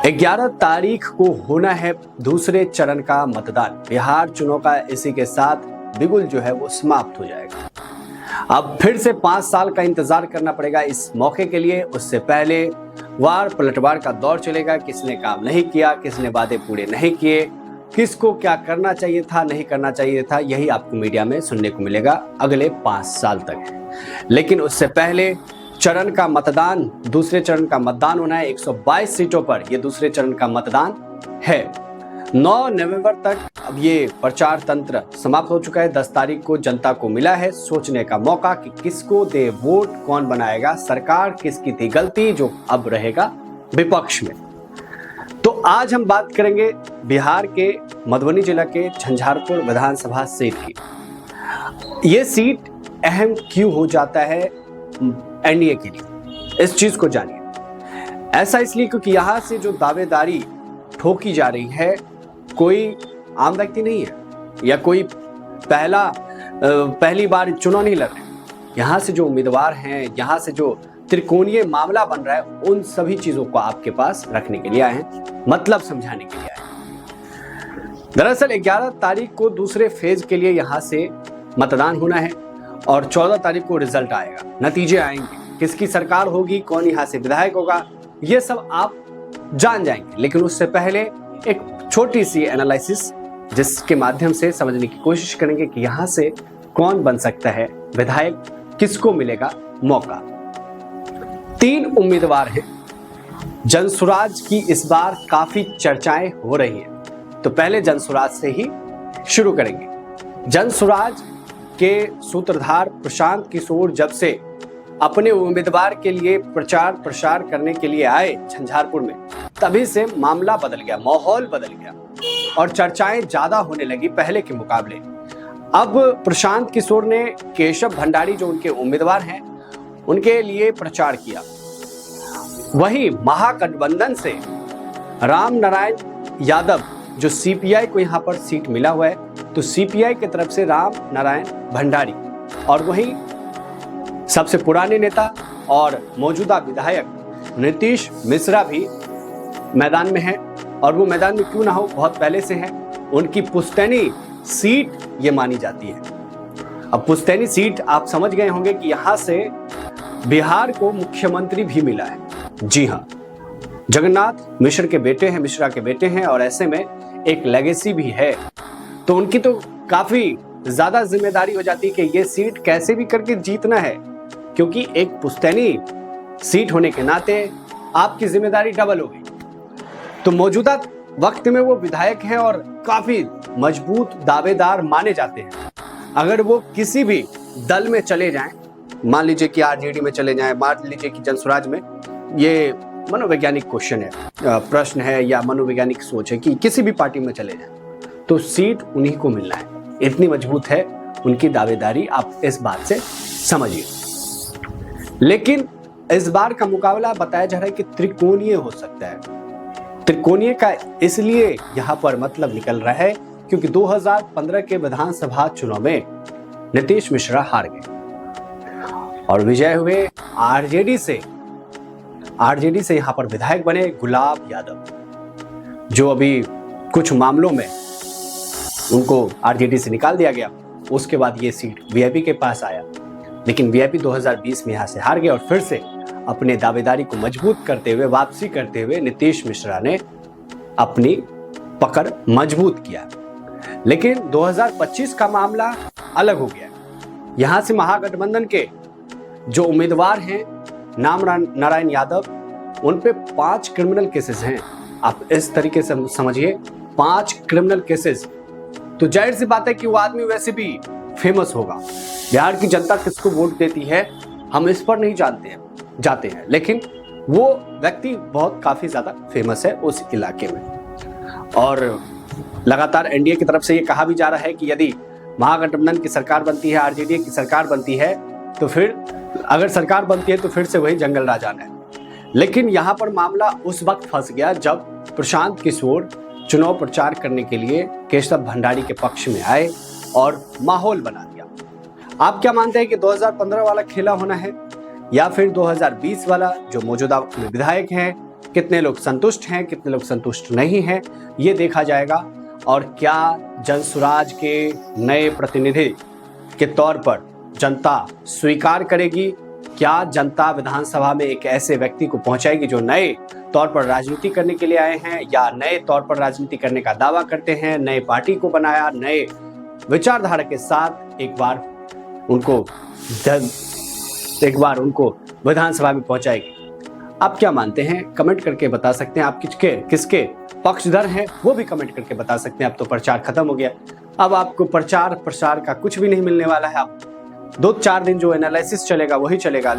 11 तारीख को होना है दूसरे चरण का मतदान। बिहार चुनाव का इसी के साथ बिगुल जो है वो समाप्त हो जाएगा। अब फिर से 5 साल का इंतजार करना पड़ेगा इस मौके के लिए। उससे पहले वार पलटवार का दौर चलेगा। किसने काम नहीं किया, किसने वादे पूरे नहीं किए, किसको क्या करना चाहिए था, नहीं करना चाहिए था, यही आपको मीडिया में सुनने को मिलेगा अगले 5 साल तक। लेकिन उससे पहले चरण का मतदान, दूसरे चरण का मतदान होना है 122 सीटों पर। यह दूसरे चरण का मतदान है। 9 नवंबर तक अब ये प्रचार तंत्र समाप्त हो चुका है। 10 तारीख को जनता को मिला है सोचने का मौका कि किसको दे वोट, कौन बनाएगा सरकार, किसकी थी गलती जो अब रहेगा विपक्ष में। तो आज हम बात करेंगे बिहार के मधुबनी जिला के झंझारपुर विधानसभा सीट की। ये सीट अहम क्यों हो जाता है एनडीए के लिए, इस चीज को जानिए। ऐसा इसलिए क्योंकि यहां से जो दावेदारी ठोकी जा रही है, कोई आम व्यक्ति नहीं है या कोई पहली बार चुनाव नहीं लड़ रहे। यहां से जो उम्मीदवार हैं, यहां से जो त्रिकोणीय मामला बन रहा है, उन सभी चीजों को आपके पास रखने के लिए आए हैं, मतलब समझाने के लिए आए हैं। दरअसल 11 तारीख को दूसरे फेज के लिए यहां से मतदान होना है और 14 तारीख को रिजल्ट आएगा, नतीजे आएंगे, किसकी सरकार होगी, कौन यहां से विधायक होगा, ये सब आप जान जाएंगे। लेकिन उससे पहले एक छोटी सी एनालिसिस जिसके माध्यम से समझने की कोशिश करेंगे कि यहां से कौन बन सकता है विधायक, किसको मिलेगा मौका। 3 उम्मीदवार हैं। जनसुराज की इस बार काफी चर्चाएं हो रही हैं, तो पहले जनसुराज से ही शुरू करेंगे। जनसुराज के सूत्रधार प्रशांत किशोर जब से अपने उम्मीदवार के लिए प्रचार प्रसार करने के लिए आए झंझारपुर में, तभी से मामला बदल गया, माहौल बदल गया और चर्चाएं ज्यादा होने लगी पहले के मुकाबले। अब प्रशांत किशोर ने केशव भंडारी जो उनके उम्मीदवार हैं उनके लिए प्रचार किया। वहीं महागठबंधन से राम नारायण यादव जो सीपीआई को यहां पर सीट मिला हुआ है, तो सीपीआई की तरफ से राम नारायण भंडारी, और वहीं सबसे पुराने नेता और मौजूदा विधायक नीतीश मिश्रा भी मैदान में हैं। और वो मैदान में क्यों ना हो, बहुत पहले से हैं। उनकी पुश्तैनी सीट ये मानी जाती है। अब पुश्तैनी सीट आप समझ गए होंगे कि यहां से बिहार को मुख्यमंत्री भी मिला है। जी हाँ, जगन्नाथ मिश्रा के बेटे हैं और ऐसे में एक लेगेसी भी है। तो उनकी तो काफी ज्यादा जिम्मेदारी हो जाती है कि ये सीट कैसे भी करके जीतना है, क्योंकि एक पुश्तैनी सीट होने के नाते आपकी जिम्मेदारी डबल हो गई। तो मौजूदा वक्त में वो विधायक हैं और काफी मजबूत दावेदार माने जाते हैं। अगर वो किसी भी दल में चले जाएं, मान लीजिए कि आरजेडी में चले जाएं, मान लीजिए कि जनसुराज में, ये मनोवैज्ञानिक क्वेश्चन है, प्रश्न है या मनोवैज्ञानिक सोच है कि किसी भी पार्टी में चले जाएं तो सीट उन्हीं को मिलना है। इतनी मजबूत है उनकी दावेदारी, आप इस बात से समझिए। लेकिन इस बार का मुकाबला बताया जा रहा है कि त्रिकोणीय हो सकता है। त्रिकोणीय का इसलिए यहां पर मतलब निकल रहा है क्योंकि 2015 के विधानसभा चुनाव में नीतीश मिश्रा हार गए और विजय हुए आरजेडी से यहां पर विधायक बने गुलाब यादव, जो अभी कुछ मामलों में उनको आरजेडी से निकाल दिया गया। उसके बाद ये सीट वीआईपी के पास आया, लेकिन वीआईपी 2020 में यहां से हार गए और फिर से अपने दावेदारी को मजबूत करते हुए, वापसी करते हुए नीतीश मिश्रा ने अपनी पकड़ मजबूत किया। लेकिन 2025 का मामला अलग हो गया। यहां से महागठबंधन के जो उम्मीदवार हैं राम नारायण यादव, उन पे 5 क्रिमिनल केसेस हैं। आप इस तरीके से समझिए, 5 क्रिमिनल केसेस। तो जाहिर सी बात है कि वो आदमी वैसे भी फेमस होगा। बिहार की जनता किसको वोट देती है हम इस पर नहीं जाते हैं, लेकिन वो व्यक्ति काफी ज्यादा फेमस है उस इलाके में। और लगातार एनडीए की तरफ से ये कहा भी जा रहा है कि यदि महागठबंधन की सरकार बनती है, आरजेडी की सरकार बनती है, तो फिर अगर सरकार बनती है तो फिर से वही जंगल राज आना है। लेकिन यहाँ पर मामला उस वक्त फंस गया जब प्रशांत किशोर चुनाव प्रचार करने के लिए केशव भंडारी के पक्ष में आए और माहौल बना दिया। आप क्या मानते हैं कि 2015 वाला खेला होना है या फिर 2020 वाला जो मौजूदा विधायक हैं कितने लोग संतुष्ट हैं, कितने लोग संतुष्ट नहीं हैं, ये देखा जाएगा। और क्या जनसुराज के नए प्रतिनिधि के तौर पर जनता स्वीकार करेगी? क्या जनता विधानसभा में एक ऐसे व्यक्ति को पहुंचाएगी जो नए तौर पर राजनीति करने के लिए आए हैं, या नए तौर पर राजनीति करने का दावा करते हैं, नए पार्टी को बनाया, नए विचारधारा के साथ एक बार उनको विधानसभा में पहुंचाएगी? आप क्या मानते हैं? कमेंट करके बता सकते हैं। आप किसके पक्षधर हैं वो भी कमेंट करके बता सकते हैं। अब तो प्रचार खत्म हो गया, अब आपको प्रचार प्रसार का कुछ भी नहीं मिलने वाला है। अब 2-4 दिन जो एनालिसिस चलेगा वही चलेगा।